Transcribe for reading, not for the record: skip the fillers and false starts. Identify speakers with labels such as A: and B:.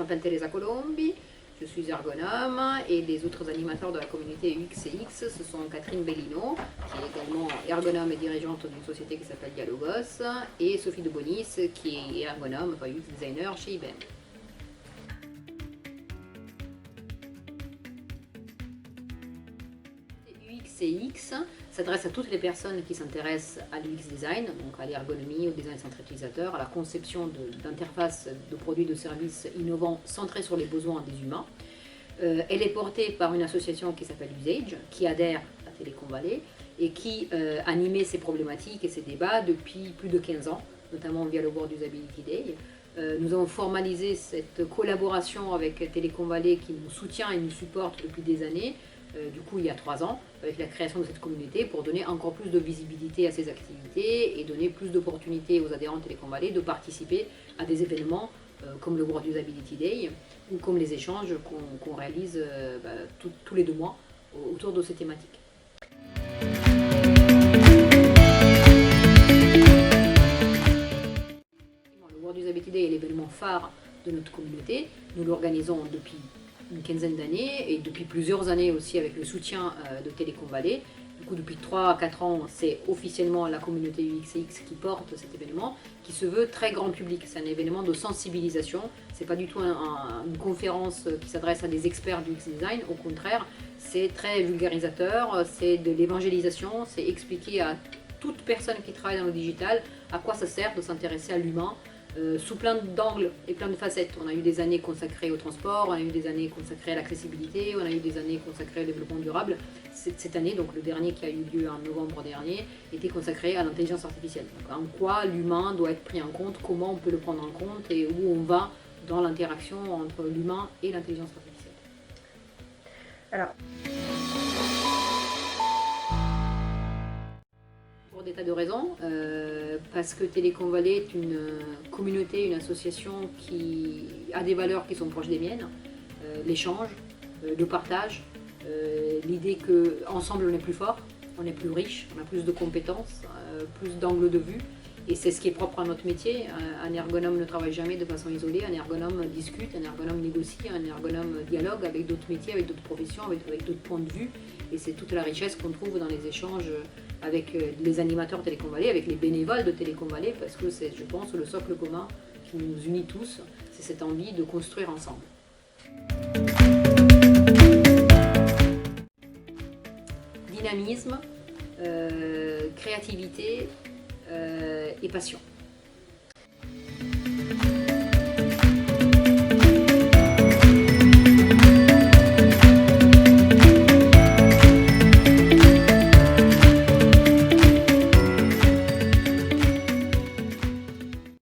A: m'appelle Teresa Colombi, je suis ergonome et les autres animateurs de la communauté UXCX, ce sont Catherine Bellino, qui est également ergonome et dirigeante d'une société qui s'appelle Dialogos, et Sophie de Bonis, qui est ergonome, enfin UX designer chez IBM. UXCX s'adresse à toutes les personnes qui s'intéressent à l'UX design, donc à l'ergonomie, au design centré utilisateur, à la conception d'interfaces de produits de services innovants centrés sur les besoins des humains. Elle est portée par une association qui s'appelle Usage, qui adhère à Télécom Vallée et qui animait ces problématiques et ces débats depuis plus de 15 ans, notamment via le World Usability Day. Nous avons formalisé cette collaboration avec Télécom Vallée qui nous soutient et nous supporte depuis des années, du coup il y a 3 ans, avec la création de cette communauté pour donner encore plus de visibilité à ces activités et donner plus d'opportunités aux adhérents de Télécom Vallée de participer à des événements comme le World Usability Day ou comme les échanges qu'on réalise tous les 2 mois autour de ces thématiques. Le World Usability Day est l'événement phare de notre communauté. Nous l'organisons depuis une quinzaine d'années et depuis plusieurs années aussi avec le soutien de Télécom Vallée. Du coup, depuis 3 à 4 ans, c'est officiellement la communauté UXCX qui porte cet événement, qui se veut très grand public. C'est un événement de sensibilisation. C'est pas du tout une conférence qui s'adresse à des experts du UX design. Au contraire, c'est très vulgarisateur, c'est de l'évangélisation, c'est expliquer à toute personne qui travaille dans le digital à quoi ça sert de s'intéresser à l'humain, sous plein d'angles et plein de facettes. On a eu des années consacrées au transport, on a eu des années consacrées à l'accessibilité, on a eu des années consacrées au développement durable. Cette année, donc le dernier qui a eu lieu en novembre dernier, était consacré à l'intelligence artificielle. Donc, en quoi l'humain doit être pris en compte, comment on peut le prendre en compte et où on va dans l'interaction entre l'humain et l'intelligence artificielle.
B: Alors,
A: pour des tas de raisons, parce que Télécom Vallée est une communauté, une association qui a des valeurs qui sont proches des miennes, l'échange, le partage, l'idée qu'ensemble on est plus fort, on est plus riche, on a plus de compétences, plus d'angles de vue. Et c'est ce qui est propre à notre métier. Un ergonome ne travaille jamais de façon isolée, un ergonome discute, un ergonome négocie, un ergonome dialogue avec d'autres métiers, avec d'autres professions, avec d'autres points de vue. Et c'est toute la richesse qu'on trouve dans les échanges avec les animateurs de Télécom Vallée, avec les bénévoles de Télécom Vallée, parce que c'est, je pense, le socle commun qui nous unit tous, c'est cette envie de construire ensemble. Dynamisme, créativité et passion.